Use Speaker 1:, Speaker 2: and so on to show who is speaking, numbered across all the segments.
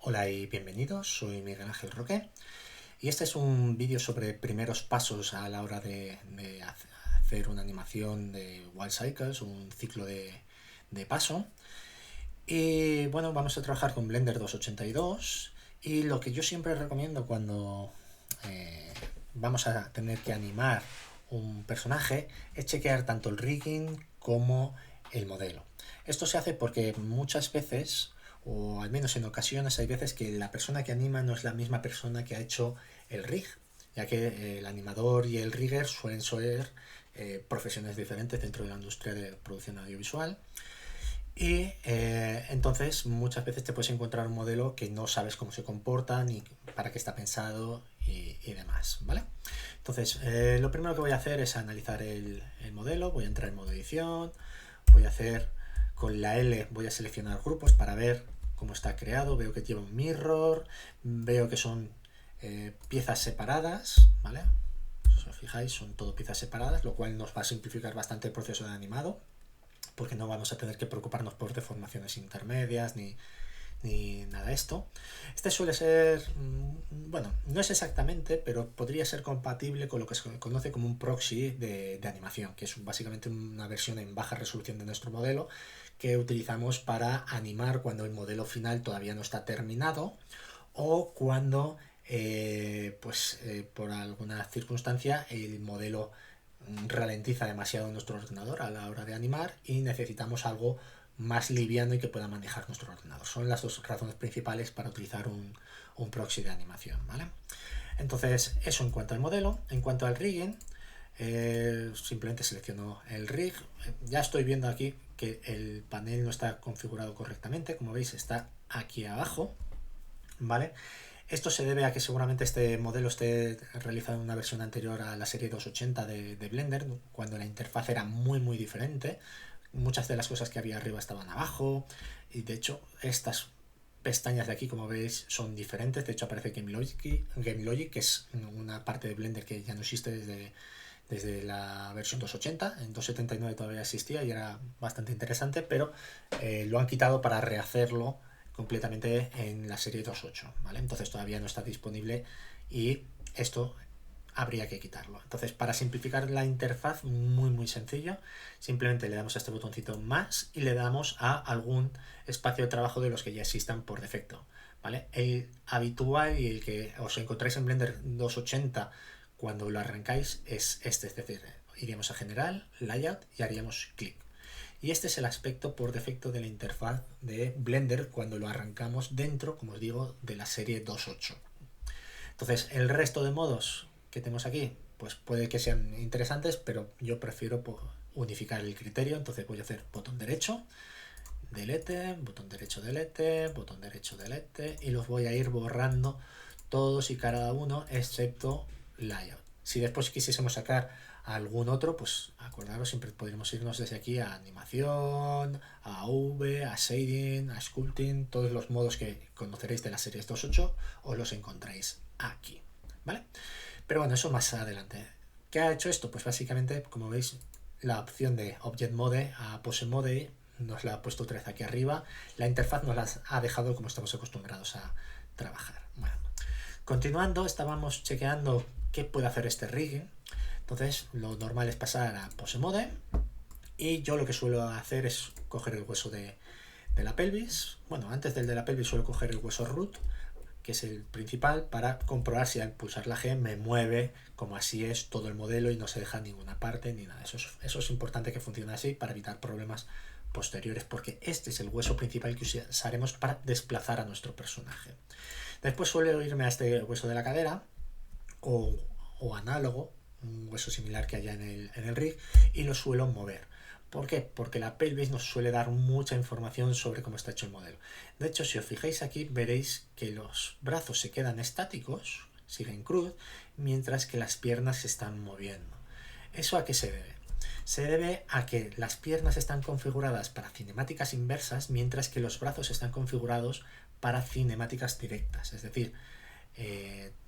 Speaker 1: Hola y bienvenidos, soy Miguel Ángel Roque y este es un vídeo sobre primeros pasos a la hora de hacer una animación de Wild Cycles, un ciclo de paso. Y bueno, vamos a trabajar con Blender 282 y lo que yo siempre recomiendo cuando vamos a tener que animar un personaje es chequear tanto el rigging como el modelo. Esto se hace porque muchas veces, o al menos en ocasiones, hay veces que la persona que anima no es la misma persona que ha hecho el rig, ya que el animador y el rigger suelen ser profesiones diferentes dentro de la industria de producción audiovisual. Y entonces muchas veces te puedes encontrar un modelo que no sabes cómo se comporta ni para qué está pensado y demás, ¿vale? Entonces lo primero que voy a hacer es analizar el modelo, voy a entrar en modo edición, voy a hacer con la L, voy a seleccionar grupos para ver cómo está creado, veo que lleva un mirror, veo que son piezas separadas, ¿vale? Si os fijáis son todo piezas separadas, lo cual nos va a simplificar bastante el proceso de animado, porque no vamos a tener que preocuparnos por deformaciones intermedias ni nada de esto. Este suele ser, bueno, no es exactamente, pero podría ser compatible con lo que se conoce como un proxy de animación, que es básicamente una versión en baja resolución de nuestro modelo que utilizamos para animar cuando el modelo final todavía no está terminado o cuando por alguna circunstancia el modelo ralentiza demasiado nuestro ordenador a la hora de animar y necesitamos algo más liviano y que pueda manejar nuestro ordenador. Son las dos razones principales para utilizar un proxy de animación, ¿vale? Entonces, eso en cuanto al modelo. En cuanto al rigging, simplemente selecciono el rig. Ya estoy viendo aquí que el panel no está configurado correctamente, como veis está aquí abajo, ¿vale? Esto se debe a que seguramente este modelo esté realizado en una versión anterior a la serie 280 de Blender, cuando la interfaz era muy diferente. Muchas de las cosas que había arriba estaban abajo y de hecho estas pestañas de aquí, como veis, son diferentes. De hecho aparece GameLogic, que es una parte de Blender que ya no existe desde la versión 280. En 279 todavía existía y era bastante interesante, pero lo han quitado para rehacerlo completamente en la serie 2.8, ¿vale? Entonces todavía no está disponible y esto habría que quitarlo. Entonces, para simplificar la interfaz, muy sencillo, simplemente le damos a este botoncito más y le damos a algún espacio de trabajo de los que ya existan por defecto, ¿vale? El habitual y el que os encontráis en Blender 280 cuando lo arrancáis es este, es decir, iríamos a General, Layout y haríamos clic. Y este es el aspecto por defecto de la interfaz de Blender cuando lo arrancamos dentro, como os digo, de la serie 2.8. Entonces, el resto de modos que tenemos aquí, pues puede que sean interesantes, pero yo prefiero unificar el criterio. Entonces voy a hacer botón derecho, delete, botón derecho, delete, botón derecho, delete, y los voy a ir borrando todos y cada uno, excepto layout. Si después quisiésemos sacar algún otro, pues acordaros, siempre podríamos irnos desde aquí a animación, a V, a shading, a sculpting, todos los modos que conoceréis de la serie 2.8 os los encontráis aquí, ¿vale? Pero bueno, eso más adelante. ¿Qué ha hecho esto? Pues básicamente, como veis, la opción de Object Mode a Pose Mode nos la ha puesto otra vez aquí arriba. La interfaz nos la ha dejado como estamos acostumbrados a trabajar. Bueno, continuando, estábamos chequeando qué puede hacer este rigging. Entonces, lo normal es pasar a Pose Mode. Y yo lo que suelo hacer es coger el hueso de la pelvis. Bueno, antes del de la pelvis suelo coger el hueso root, que es el principal, para comprobar si al pulsar la G me mueve como así es todo el modelo y no se deja ninguna parte ni nada. Eso es importante que funcione así para evitar problemas posteriores, porque este es el hueso principal que usaremos para desplazar a nuestro personaje. Después suelo irme a este hueso de la cadera o análogo, un hueso similar que haya en el rig, y lo suelo mover. ¿Por qué? Porque la pelvis nos suele dar mucha información sobre cómo está hecho el modelo. De hecho, si os fijáis aquí, veréis que los brazos se quedan estáticos, siguen cruz, mientras que las piernas se están moviendo. ¿Eso a qué se debe? Se debe a que las piernas están configuradas para cinemáticas inversas, mientras que los brazos están configurados para cinemáticas directas. Es decir,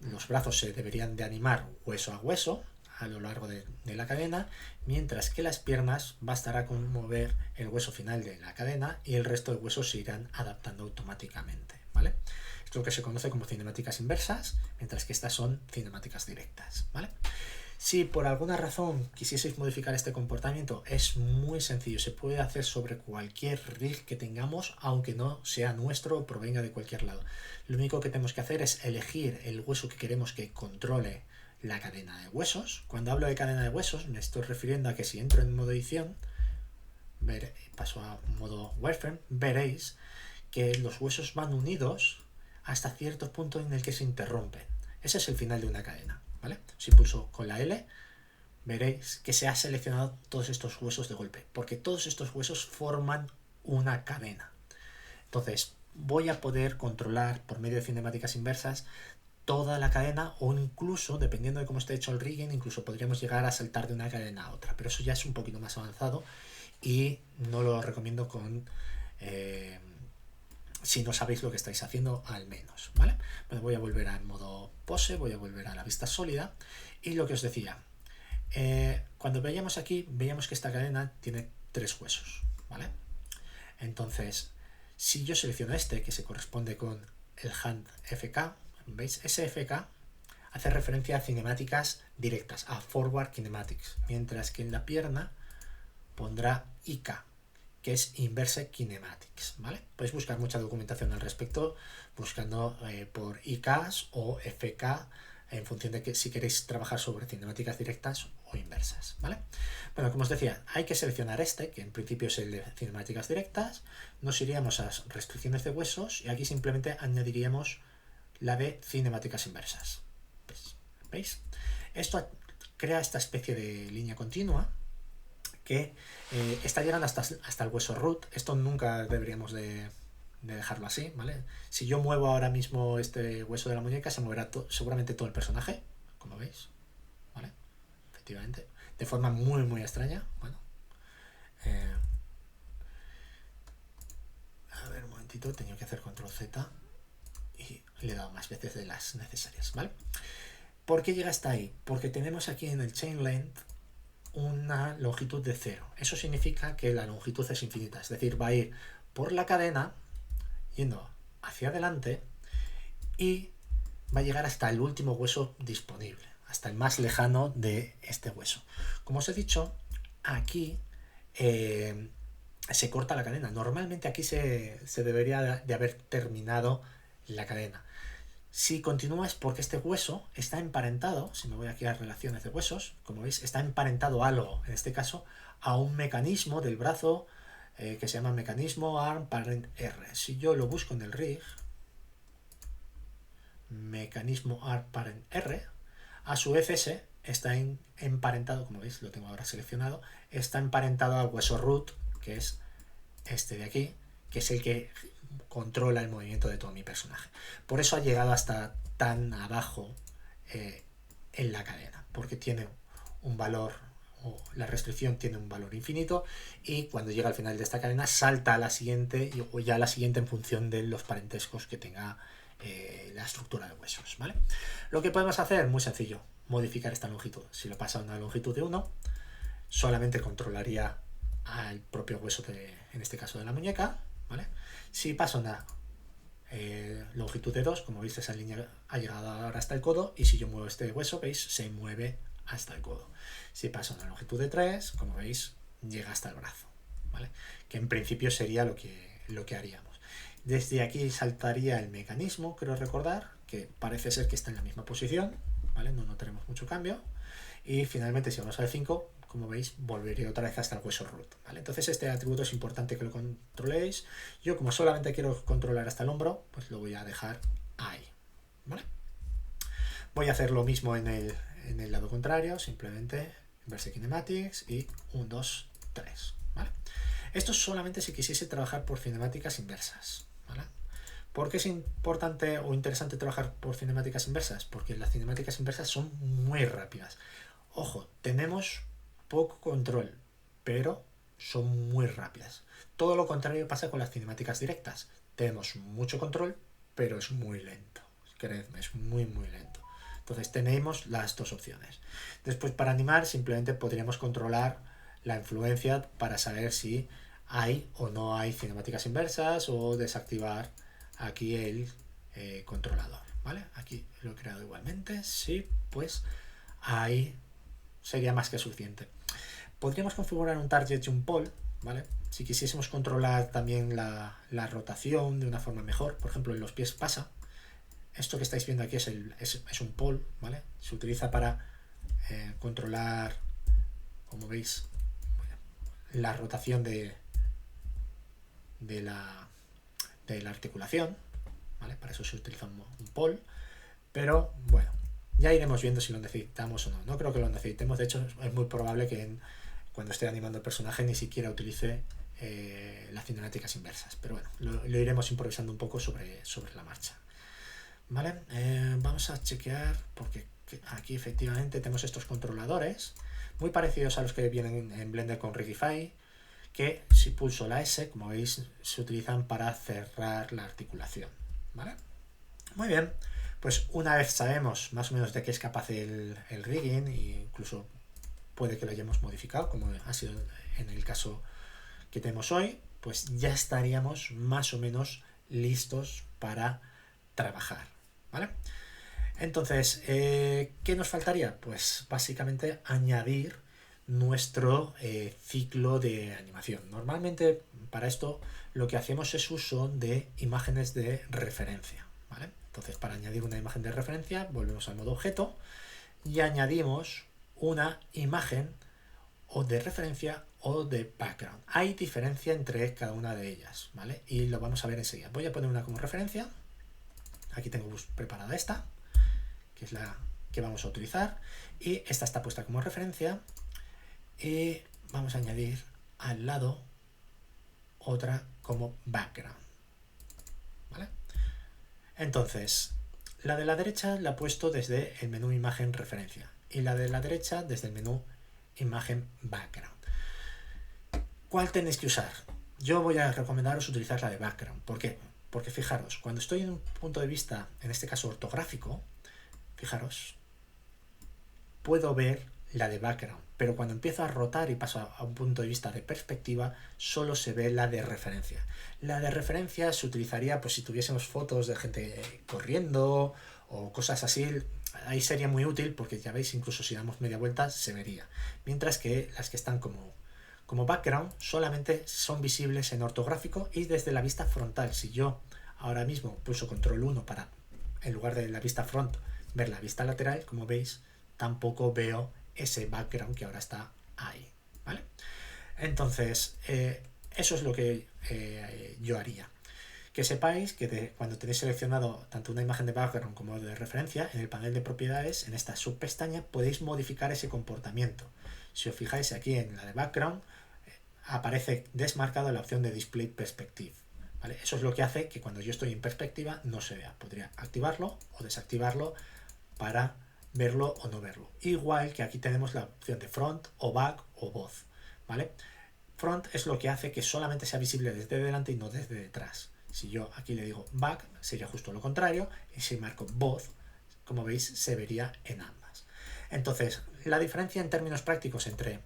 Speaker 1: los brazos se deberían de animar hueso a hueso a lo largo de la cadena, mientras que las piernas bastará con mover el hueso final de la cadena y el resto de huesos se irán adaptando automáticamente, ¿vale? Es lo que se conoce como cinemáticas inversas, mientras que estas son cinemáticas directas, ¿vale? Si por alguna razón quisieseis modificar este comportamiento, es muy sencillo, se puede hacer sobre cualquier rig que tengamos, aunque no sea nuestro o provenga de cualquier lado. Lo único que tenemos que hacer es elegir el hueso que queremos que controle la cadena de huesos. Cuando hablo de cadena de huesos me estoy refiriendo a que si entro en modo edición, paso a modo wireframe, veréis que los huesos van unidos hasta cierto punto en el que se interrumpen. Ese es el final de una cadena, ¿vale? Si pulso con la L, veréis que se ha seleccionado todos estos huesos de golpe, porque todos estos huesos forman una cadena. Entonces, voy a poder controlar por medio de cinemáticas inversas toda la cadena, o incluso, dependiendo de cómo esté hecho el rigging, incluso podríamos llegar a saltar de una cadena a otra, pero eso ya es un poquito más avanzado y no lo recomiendo si no sabéis lo que estáis haciendo, al menos, ¿vale? Bueno, voy a volver al modo pose, voy a volver a la vista sólida, y lo que os decía, cuando veíamos aquí, veíamos que esta cadena tiene 3 huesos, ¿vale? Entonces, si yo selecciono este, que se corresponde con el hand FK, ¿veis? Ese FK hace referencia a cinemáticas directas, a forward kinematics, mientras que en la pierna pondrá IK, que es Inverse Kinematics, ¿vale? Podéis buscar mucha documentación al respecto buscando por IKs o FK en función de que si queréis trabajar sobre cinemáticas directas o inversas, ¿vale? Bueno, como os decía, hay que seleccionar este, que en principio es el de cinemáticas directas, nos iríamos a restricciones de huesos y aquí simplemente añadiríamos la de cinemáticas inversas. ¿Veis? Esto crea esta especie de línea continua que está llegando hasta el hueso root. Esto nunca deberíamos de dejarlo así, ¿vale? Si yo muevo ahora mismo este hueso de la muñeca, se moverá seguramente todo el personaje, como veis, ¿vale? Efectivamente, de forma muy muy extraña. Bueno, a ver, un momentito, tenía que hacer control Z y le he dado más veces de las necesarias, ¿vale? ¿Por qué llega hasta ahí? Porque tenemos aquí en el chain length una longitud de 0. Eso significa que la longitud es infinita, es decir, va a ir por la cadena yendo hacia adelante y va a llegar hasta el último hueso disponible, hasta el más lejano de este hueso. Como os he dicho, aquí se corta la cadena. Normalmente aquí se debería de haber terminado la cadena. Si continúa es porque este hueso está emparentado, si me voy aquí a relaciones de huesos, como veis, está emparentado algo, en este caso, a un mecanismo del brazo que se llama mecanismo arm parent R. Si yo lo busco en el rig, mecanismo arm parent R, a su vez ese está emparentado, como veis, lo tengo ahora seleccionado, está emparentado al hueso root, que es este de aquí, que es el que controla el movimiento de todo mi personaje. Por eso ha llegado hasta tan abajo en la cadena, porque tiene un valor, o la restricción tiene un valor infinito, y cuando llega al final de esta cadena salta a la siguiente, o ya a la siguiente en función de los parentescos que tenga la estructura de huesos, ¿vale? Lo que podemos hacer, muy sencillo, modificar esta longitud. Si lo pasa a una longitud de 1, solamente controlaría al propio hueso en este caso de la muñeca, ¿vale? Si paso a una longitud de 2, como veis, esa línea ha llegado ahora hasta el codo, y si yo muevo este hueso, veis, se mueve hasta el codo. Si paso a una longitud de 3, como veis, llega hasta el brazo, ¿vale? Que en principio sería lo que haríamos. Desde aquí saltaría el mecanismo, creo recordar, que parece ser que está en la misma posición, ¿vale? No notaremos mucho cambio. Y finalmente, si vamos al 5, como veis, volvería otra vez hasta el hueso root, ¿vale? Entonces este atributo es importante que lo controléis. Yo, como solamente quiero controlar hasta el hombro, pues lo voy a dejar ahí, ¿vale? Voy a hacer lo mismo en el lado contrario, simplemente Inverse Kinematics y 1, 2, 3, ¿vale? Esto es solamente si quisiese trabajar por cinemáticas inversas, ¿vale? ¿Por qué es importante o interesante trabajar por cinemáticas inversas? Porque las cinemáticas inversas son muy rápidas. Ojo, tenemos poco control, pero son muy rápidas. Todo lo contrario pasa con las cinemáticas directas. Tenemos mucho control, pero es muy lento. Creedme, es muy muy lento. Entonces tenemos las dos opciones. Después, para animar, simplemente podríamos controlar la influencia para saber si hay o no hay cinemáticas inversas, o desactivar aquí el controlador, ¿vale? Aquí lo he creado igualmente, sí, pues ahí sería más que suficiente. Podríamos configurar un target y un pole, ¿vale? Si quisiésemos controlar también la rotación de una forma mejor, por ejemplo en los pies pasa. Esto que estáis viendo aquí es un pole, ¿vale? Se utiliza para controlar, como veis, la rotación de la articulación, ¿vale? Para eso se utiliza un pole, pero bueno, ya iremos viendo si lo necesitamos o no. No creo que lo necesitemos, de hecho es muy probable que cuando esté animando el personaje ni siquiera utilice las cinemáticas inversas, pero bueno, lo iremos improvisando un poco sobre la marcha. ¿Vale? Vamos a chequear, porque aquí efectivamente tenemos estos controladores, muy parecidos a los que vienen en Blender con Rigify, que si pulso la S, como veis, se utilizan para cerrar la articulación. ¿Vale? Muy bien, pues una vez sabemos más o menos de qué es capaz el rigging, e incluso puede que lo hayamos modificado, como ha sido en el caso que tenemos hoy, pues ya estaríamos más o menos listos para trabajar, ¿vale? Entonces, ¿qué nos faltaría? Pues básicamente añadir nuestro ciclo de animación. Normalmente para esto lo que hacemos es uso de imágenes de referencia, ¿vale? Entonces, para añadir una imagen de referencia, volvemos al modo objeto y añadimos una imagen o de referencia o de background. Hay diferencia entre cada una de ellas, ¿vale? Y lo vamos a ver enseguida. Voy a poner una como referencia. Aquí tengo preparada esta, que es la que vamos a utilizar, y esta está puesta como referencia, y vamos a añadir al lado otra como background, ¿vale? Entonces, la de la derecha la he puesto desde el menú imagen referencia y la de la derecha desde el menú imagen background. ¿Cuál tenéis que usar? Yo voy a recomendaros utilizar la de background. ¿Por qué? Porque fijaros, cuando estoy en un punto de vista, en este caso ortográfico, fijaros, puedo ver la de background, pero cuando empiezo a rotar y paso a un punto de vista de perspectiva, solo se ve la de referencia. La de referencia se utilizaría pues si tuviésemos fotos de gente corriendo o cosas así, ahí sería muy útil porque ya veis, incluso si damos media vuelta se vería. Mientras que las que están como background solamente son visibles en ortográfico y desde la vista frontal. Si yo ahora mismo pulso control 1 para, en lugar de la vista front, ver la vista lateral, como veis, tampoco veo ese background que ahora está ahí, ¿vale? Entonces, eso es lo que yo haría. Que sepáis que cuando tenéis seleccionado tanto una imagen de background como de referencia, en el panel de propiedades, en esta subpestaña, podéis modificar ese comportamiento. Si os fijáis aquí en la de background, aparece desmarcado la opción de Display Perspective, ¿vale? Eso es lo que hace que cuando yo estoy en perspectiva no se vea. Podría activarlo o desactivarlo para verlo o no verlo. Igual que aquí tenemos la opción de front o back o both, ¿vale? Front es lo que hace que solamente sea visible desde delante y no desde detrás. Si yo aquí le digo back, sería justo lo contrario, y si marco both, como veis, se vería en ambas. Entonces, la diferencia en términos prácticos entre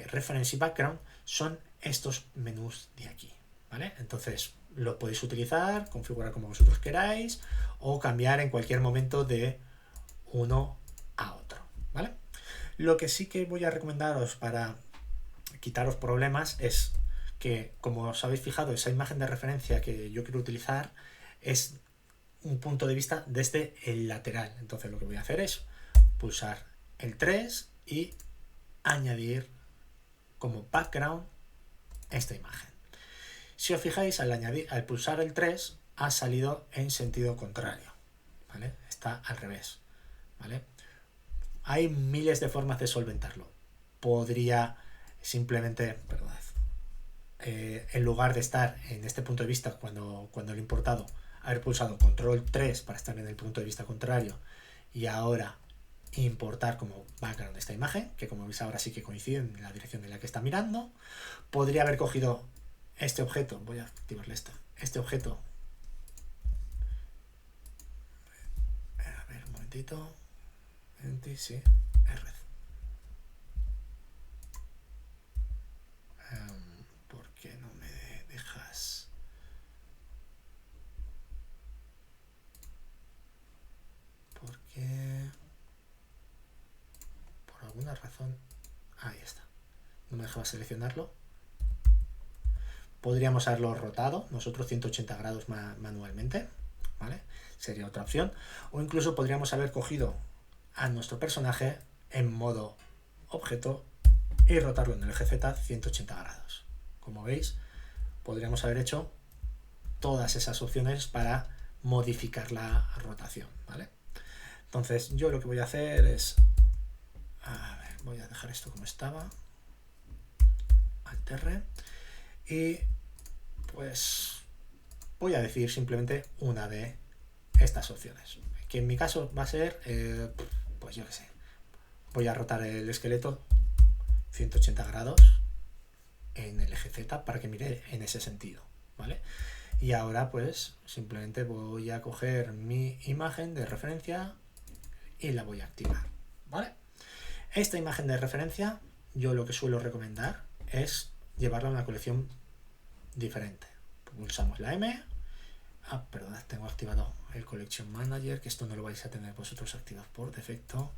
Speaker 1: reference y background son estos menús de aquí, ¿vale? Entonces, lo podéis utilizar, configurar como vosotros queráis, o cambiar en cualquier momento de uno a otro, ¿vale? Lo que sí que voy a recomendaros para quitaros problemas es que, como os habéis fijado, esa imagen de referencia que yo quiero utilizar es un punto de vista desde el lateral. Entonces lo que voy a hacer es pulsar el 3 y añadir como background esta imagen. Si os fijáis, al pulsar el 3 ha salido en sentido contrario, ¿vale? Está al revés, ¿vale? Hay miles de formas de solventarlo. Podría simplemente, perdón, en lugar de estar en este punto de vista cuando lo he importado, haber pulsado control 3 para estar en el punto de vista contrario y ahora importar como background esta imagen, que como veis ahora sí que coincide en la dirección en la que está mirando. Podría haber cogido este objeto, voy a activarle este objeto, a ver un momentito, sí, R. ¿Por qué no me dejas? esta razón, ahí está, no me dejaba seleccionarlo. Podríamos haberlo rotado nosotros 180 grados manualmente, ¿vale? Sería otra opción. O incluso podríamos haber cogido a nuestro personaje en modo objeto y rotarlo en el eje Z 180 grados. Como veis, podríamos haber hecho todas esas opciones para modificar la rotación, ¿vale? Entonces yo lo que voy a hacer es, a ver, voy a dejar esto como estaba, Alt R, y pues voy a decidir simplemente una de estas opciones, que en mi caso va a ser, pues yo qué sé, voy a rotar el esqueleto 180 grados en el eje Z para que mire en ese sentido, ¿vale? Y ahora pues simplemente voy a coger mi imagen de referencia y la voy a activar, ¿vale? Esta imagen de referencia yo lo que suelo recomendar es llevarla a una colección diferente. Pulsamos la M. Perdón, tengo activado el Collection Manager, que esto no lo vais a tener vosotros activado por defecto.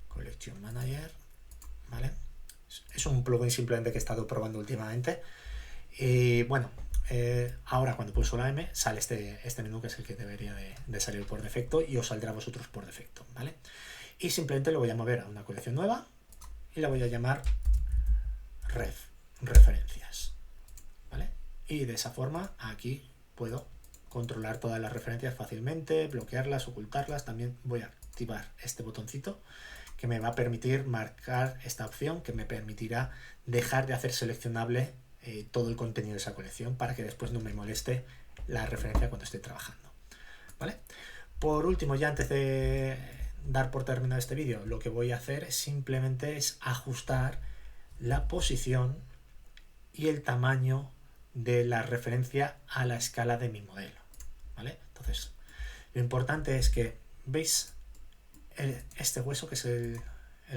Speaker 1: Collection Manager, ¿vale? Es un plugin simplemente que he estado probando últimamente. Y bueno, ahora cuando pulso la M sale este menú, que es el que debería de salir por defecto, y os saldrá a vosotros por defecto, ¿vale? Y simplemente lo voy a mover a una colección nueva y la voy a llamar referencias, ¿vale? Y de esa forma aquí puedo controlar todas las referencias fácilmente, bloquearlas, ocultarlas. También voy a activar este botoncito que me va a permitir marcar esta opción, que me permitirá dejar de hacer seleccionable todo el contenido de esa colección, para que después no me moleste la referencia cuando estoy trabajando, ¿vale? Por último, ya antes de dar por terminado este vídeo, lo que voy a hacer simplemente es ajustar la posición y el tamaño de la referencia a la escala de mi modelo, ¿vale? Entonces, lo importante es que, ¿veis este hueso que es el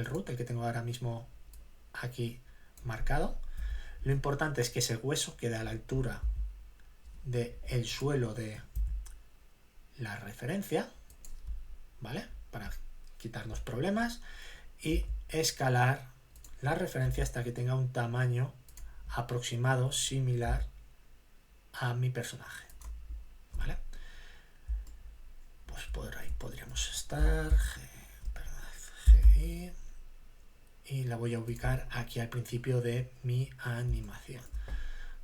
Speaker 1: root, el que tengo ahora mismo aquí marcado? Lo importante es que ese hueso quede a la altura del suelo de la referencia, ¿vale? Para quitarnos problemas, y escalar la referencia hasta que tenga un tamaño aproximado similar a mi personaje, ¿vale? Pues por ahí podríamos estar, GI, y la voy a ubicar aquí al principio de mi animación.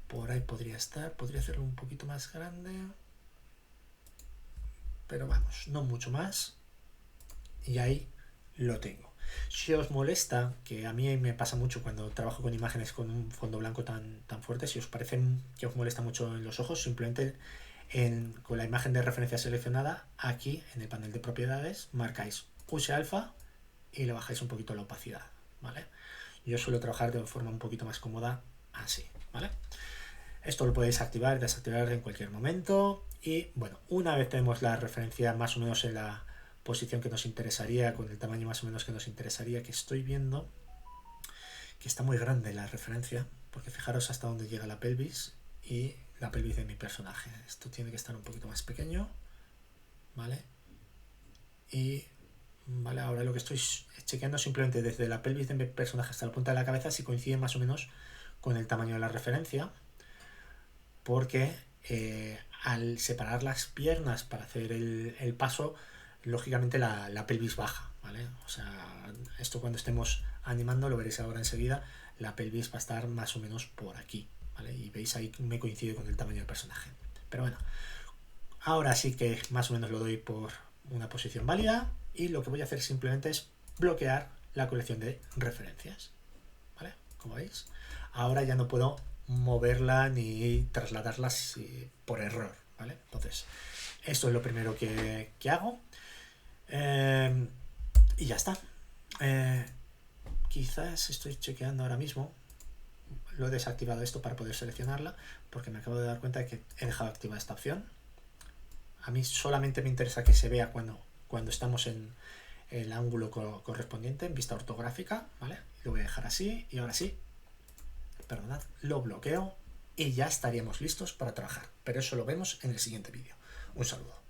Speaker 1: Por ahí podría estar, podría hacerlo un poquito más grande, pero vamos, no mucho más, y ahí lo tengo. Si os molesta, que a mí me pasa mucho cuando trabajo con imágenes con un fondo blanco tan fuerte, si os parece que os molesta mucho en los ojos, simplemente con la imagen de referencia seleccionada, aquí en el panel de propiedades, marcáis use alfa y le bajáis un poquito la opacidad, ¿vale? Yo suelo trabajar de forma un poquito más cómoda así, ¿vale? Esto lo podéis activar y desactivar en cualquier momento. Y bueno, una vez tenemos la referencia más o menos en la posición que nos interesaría, con el tamaño más o menos que nos interesaría, que estoy viendo que está muy grande la referencia, porque fijaros hasta dónde llega la pelvis y la pelvis de mi personaje. Esto tiene que estar un poquito más pequeño, ¿vale? Y vale, ahora lo que estoy chequeando simplemente desde la pelvis de mi personaje hasta la punta de la cabeza si coincide más o menos con el tamaño de la referencia, porque al separar las piernas para hacer el paso, lógicamente la pelvis baja, ¿vale? O sea, esto cuando estemos animando, lo veréis ahora enseguida, la pelvis va a estar más o menos por aquí, ¿vale? Y veis ahí me coincide con el tamaño del personaje. Pero bueno, ahora sí que más o menos lo doy por una posición válida, y lo que voy a hacer simplemente es bloquear la colección de referencias, ¿vale? Como veis, ahora ya no puedo moverla ni trasladarlas por error, ¿vale? Entonces, esto es lo primero que hago. Y ya está. Quizás estoy chequeando ahora mismo, lo he desactivado esto para poder seleccionarla, porque me acabo de dar cuenta de que he dejado activada esta opción. A mí solamente me interesa que se vea cuando estamos en el ángulo correspondiente, en vista ortográfica, ¿vale? Lo voy a dejar así, y ahora sí, perdonad, lo bloqueo y ya estaríamos listos para trabajar. Pero eso lo vemos en el siguiente vídeo. Un saludo.